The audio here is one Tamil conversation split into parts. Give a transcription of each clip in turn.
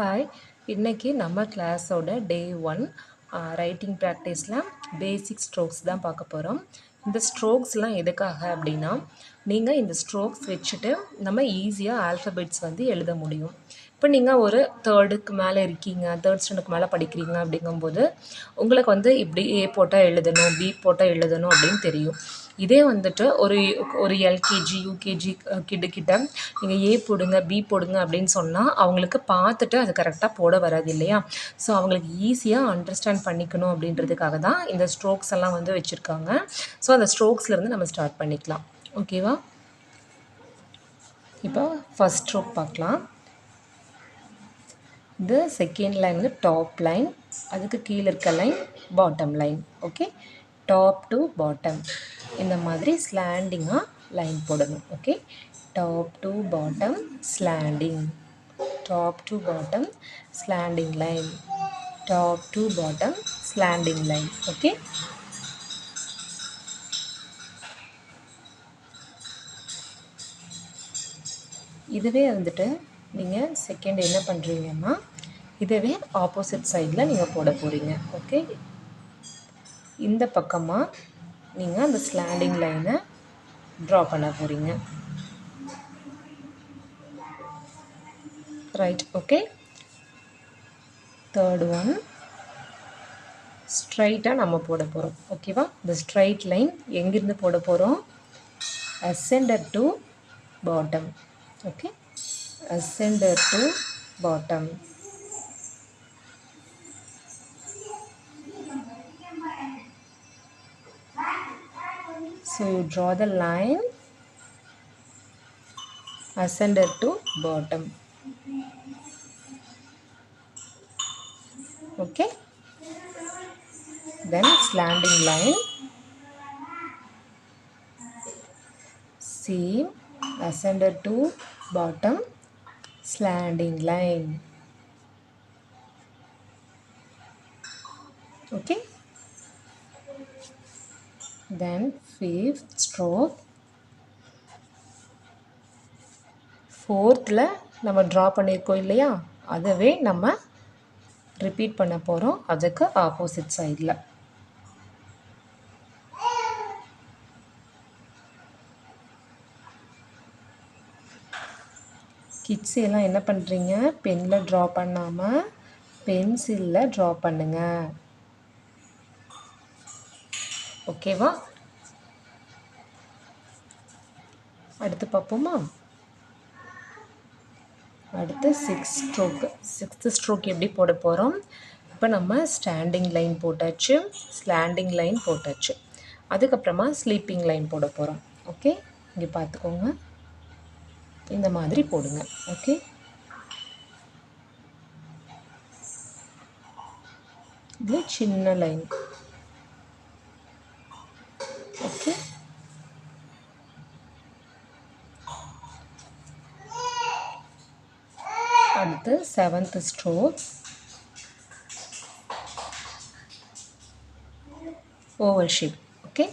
ஹாய், இன்னைக்கு நம்ம கிளாஸோட டே 1 ரைட்டிங் ப்ராக்டிஸில் பேசிக் ஸ்ட்ரோக்ஸ் தான் பார்க்க போகிறோம். இந்த ஸ்ட்ரோக்ஸ்லாம் எதுக்காக அப்படின்னா, நீங்கள் இந்த ஸ்ட்ரோக்ஸ் வச்சுட்டு நம்ம ஈஸியாக ஆல்ஃபபெட்ஸ் வந்து எழுத முடியும். இப்போ நீங்கள் ஒரு தேர்டுக்கு மேலே இருக்கீங்க, தேர்ட் ஸ்டாண்டர்டுக்கு மேலே படிக்கிறீங்க அப்படிங்கும்போது உங்களுக்கு வந்து இப்படி ஏ போட்டால் எழுதணும், பி போட்டால் எழுதணும் அப்படின்னு தெரியும். இதே வந்துட்டு ஒரு எல்கேஜி யூகேஜி கிட்ட நீங்கள் ஏ போடுங்க பி போடுங்க அப்படின்னு சொன்னால் அவங்களுக்கு பார்த்துட்டு அது கரெக்டாக போட வராது இல்லையா? ஸோ அவங்களுக்கு ஈஸியாக அண்டர்ஸ்டாண்ட் பண்ணிக்கணும் அப்படின்றதுக்காக தான் இந்த ஸ்ட்ரோக்ஸ் எல்லாம் வந்து வச்சுருக்காங்க. ஸோ அந்த ஸ்ட்ரோக்ஸ்லேருந்து நம்ம ஸ்டார்ட் பண்ணிக்கலாம். ஓகேவா? இப்போ ஃபர்ஸ்ட் ஸ்ட்ரோக் பார்க்கலாம். இந்த செகண்ட் லைன் வந்து டாப் லைன், அதுக்கு கீழே இருக்க line bottom line. Okay, top to bottom இந்த மாதிரி ஸ்லாண்டிங்காக லைன் போடணும். Okay, top to bottom slanting, top to bottom slanting line, top to bottom slanting line. Okay, இதுவே வந்துட்டு நீங்கள் செகண்ட் என்ன பண்ணுறீங்கன்னா இதுவே ஆப்போசிட் சைடில் நீங்கள் போட போகிறீங்க. ஓகே, இந்த பக்கமாக நீங்கள் அந்த ஸ்லாண்டிங் லைனை ட்ரா பண்ண போகிறீங்க. ரைட். ஓகே, தேர்ட் ஒன் ஸ்ட்ரைட்டாக நம்ம போட போகிறோம். ஓகேவா? இந்த ஸ்ட்ரைட் லைன் எங்கேருந்து போட போகிறோம்? Ascender to bottom. Okay, ascender to bottom. So you draw the line ascender to bottom. Okay, then slanting line, same ascender to bottom slanting line. Okay, then fifth stroke, ஃபோர்த்தில் நம்ம ட்ரா பண்ணியிருக்கோம் இல்லையா, அதவே நம்ம ரிப்பீட் பண்ண போகிறோம் அதுக்கு ஆப்போசிட் சைடில். கிட்ஸ் எல்லாம் என்ன பண்ணுறீங்க? பெனில் ட்ரா பண்ணாமல் பென்சிலில் ட்ரா பண்ணுங்க. ஓகேவா? அடுத்து பார்ப்போமா? அடுத்து சிக்ஸ்த் ஸ்ட்ரோக் எப்படி போட போகிறோம்? இப்போ நம்ம ஸ்டாண்டிங் லைன் போட்டாச்சு, ஸ்லாண்டிங் லைன் போட்டாச்சு, அதுக்கப்புறமா ஸ்லீப்பிங் லைன் போட போகிறோம். ஓகே, இங்கே பார்த்துக்கோங்க, இந்த மாதிரி போடுங்க. ஓகே, இது சின்ன லைன். ஓகே, அடுத்து seventh stroke oval shape. Okay,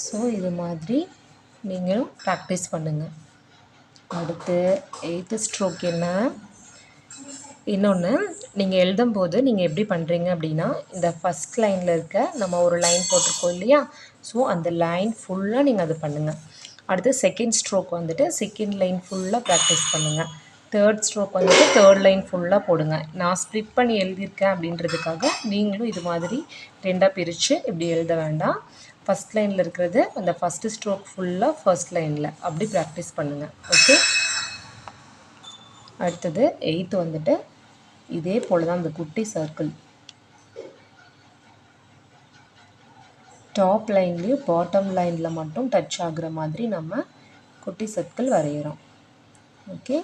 so இது மாதிரி நீங்களும் ப்ராக்டிஸ் பண்ணுங்கள். அடுத்து எய்த்து ஸ்ட்ரோக் என்ன? இன்னொன்று, நீங்கள் எழுதும்போது நீங்கள் எப்படி பண்ணுறீங்க அப்படின்னா, இந்த ஃபஸ்ட் லைனில் இருக்க நம்ம ஒரு லைன் போட்டிருக்கோம் இல்லையா, ஸோ அந்த லைன் ஃபுல்லாக நீங்கள் அது பண்ணுங்கள். அடுத்து செகண்ட் ஸ்ட்ரோக் வந்துட்டு செகண்ட் லைன் ஃபுல்லாக ப்ராக்டிஸ் பண்ணுங்கள். தேர்ட் ஸ்ட்ரோக் வந்துட்டு தேர்ட் லைன் ஃபுல்லாக போடுங்க. நான் ஸ்ப்ளிட் பண்ணி எழுதியிருக்கேன் அப்படின்றதுக்காக நீங்களும் இது மாதிரி ரெண்டாக பிரித்து இப்படி எழுத வேண்டாம். ஃபஸ்ட் லைனில் இருக்கிறது அந்த ஃபஸ்ட்டு ஸ்ட்ரோக் ஃபுல்லாக ஃபர்ஸ்ட் லைனில் அப்படி ப்ராக்டிஸ் பண்ணுங்கள். ஓகே, அடுத்தது எயித்து வந்துட்டு இதே போல் தான் அந்த குட்டி சர்க்கிள் டாப் லைன்லேயும் பாட்டம் லைனில் மட்டும் டச் ஆகுற மாதிரி நம்ம குட்டி சர்க்கிள் வரைகிறோம். ஓகே,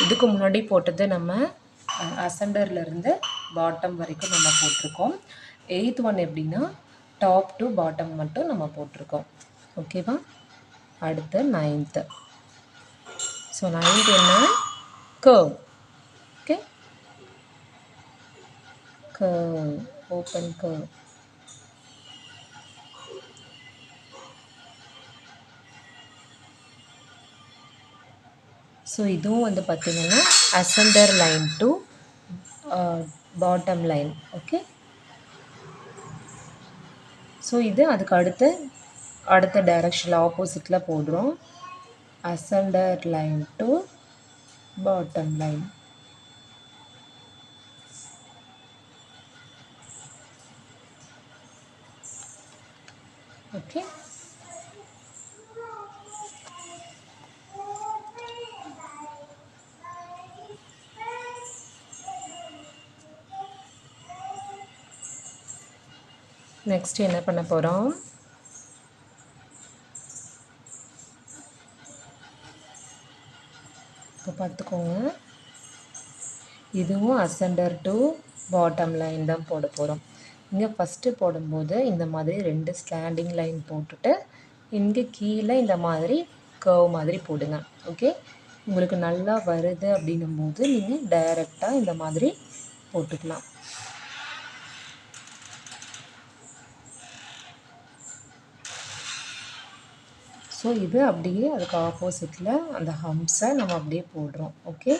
இதுக்கு முன்னாடி போட்டது நம்ம அசண்டர்லேருந்து பாட்டம் வரைக்கும் நம்ம போட்டிருக்கோம். எயித் ஒன் எப்படின்னா டாப் டு பாட்டம் மட்டும் நம்ம போட்டிருக்கோம். ஓகேவா? அடுத்து நைன்த்து. ஸோ நைன்த் என்ன? Curve. Okay, curve, open curve. So இதுவும் வந்து பார்த்திங்கன்னா ascender line to bottom line. Okay, so இது அதுக்கு அடுத்த டைரக்ஷனில் ஆப்போசிட்டில் போடுறோம். Ascender line to bottom line. Okay, next என்ன பண்ண போகிறோம்? இப்போ பார்த்துக்கோங்க, இதுவும் அசெண்டர் டு பாட்டம் லைன் தான் போட போகிறோம். இங்கே ஃபஸ்ட்டு போடும்போது இந்த மாதிரி 2 ஸ்டாண்டிங் லைன் போட்டுட்டு இங்கே கீழே இந்த மாதிரி கர்வ் மாதிரி போடுங்க. ஓகே, உங்களுக்கு நல்லா வருது அப்படின்னும் போது நீங்கள் டைரெக்டாக இந்த மாதிரி போட்டுக்கலாம். ஸோ இது அப்படியே அதுக்கு ஆப்போசிட்டில் அந்த ஹம்ப்ஸை நம்ம அப்படியே போடுறோம். ஓகே,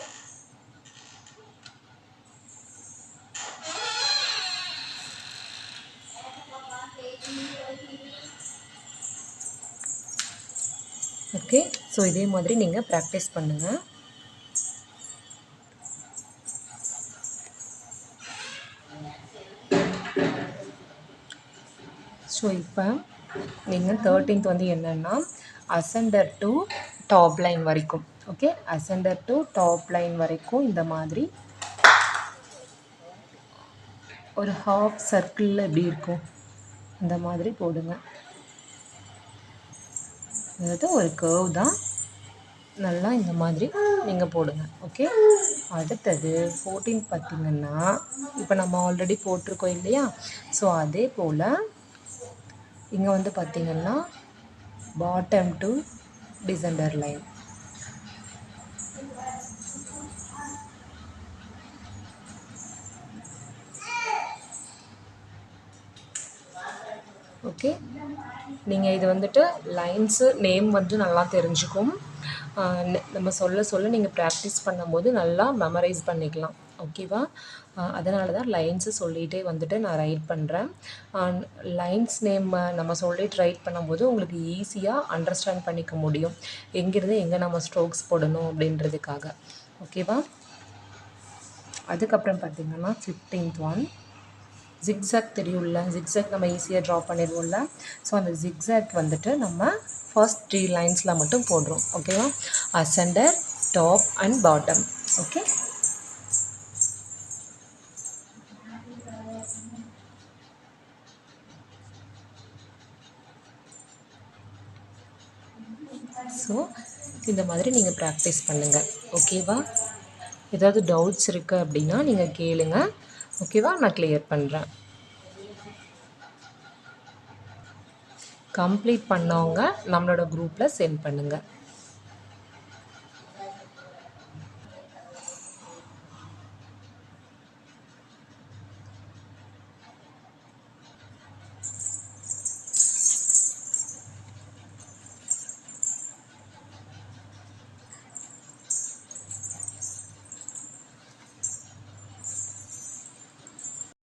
ஓகே, ஸோ இதே மாதிரி நீங்கள் ப்ராக்டிஸ் பண்ணுங்கள். ஸோ இப்போ நீங்கள் 13th வந்து என்னென்னா அசெண்டர் டு டாப் லைன் வரைக்கும். Okay, ascender to top line வரைக்கும் இந்த மாதிரி ஒரு ஹாஃப் சர்க்கிளில் எப்படி இருக்கும் இந்த மாதிரி போடுங்க. அதாவது ஒரு கர்வ் தான், நல்லா இந்த மாதிரி நீங்கள் போடுங்க. ஓகே, அடுத்தது 14 பார்த்திங்கன்னா இப்போ நம்ம ஆல்ரெடி போட்டிருக்கோம் இல்லையா? ஸோ அதே போல் இங்கே வந்து பார்த்திங்கன்னா பாட்டம் டு டிசெண்டர் லைன். ஓகே, நீங்கள் இது வந்துட்டு லைன்ஸு நேம் வந்து நல்லா தெரிஞ்சுக்கும். நம்ம சொல்ல நீங்கள் ப்ராக்டிஸ் பண்ணும்போது நல்லா மெமரைஸ் பண்ணிக்கலாம். ஓகேவா? அதனால தான் லைன்ஸு சொல்லிகிட்டே வந்துட்டு நான் ரைட் பண்ணுறேன். லைன்ஸ் நேம் நம்ம சொல்லிட்டு ரைட் பண்ணும்போது உங்களுக்கு ஈஸியாக அண்டர்ஸ்டாண்ட் பண்ணிக்க முடியும், எங்கேருந்து எங்கே நம்ம ஸ்ட்ரோக்ஸ் போடணும் அப்படின்றதுக்காக. ஓகேவா? அதுக்கப்புறம் பார்த்திங்கன்னா 15th ஒன் ஜிக்ஸாக் தெரியும்ல, ஜிக்ஸாக் நம்ம ஈஸியாக ட்ரா பண்ணிடுவோம்ல. ஸோ அந்த ஜிக்ஸாக் வந்துட்டு நம்ம ஃபர்ஸ்ட் 3 லைன்ஸில் மட்டும் போடுறோம். ஓகேவா? Ascender, top and bottom. Okay, so இந்த மாதிரி நீங்கள் ப்ராக்டிஸ் பண்ணுங்கள். ஓகேவா? ஏதாவது டவுட்ஸ் இருக்குது அப்படின்னா நீங்கள் கேளுங்க. ஓகேவா? நான் கிளியர் பண்ணுறேன். கம்ப்ளீட் பண்ணவங்க நம்மளோட குரூப்பில் சென்ட் பண்ணுங்கள்.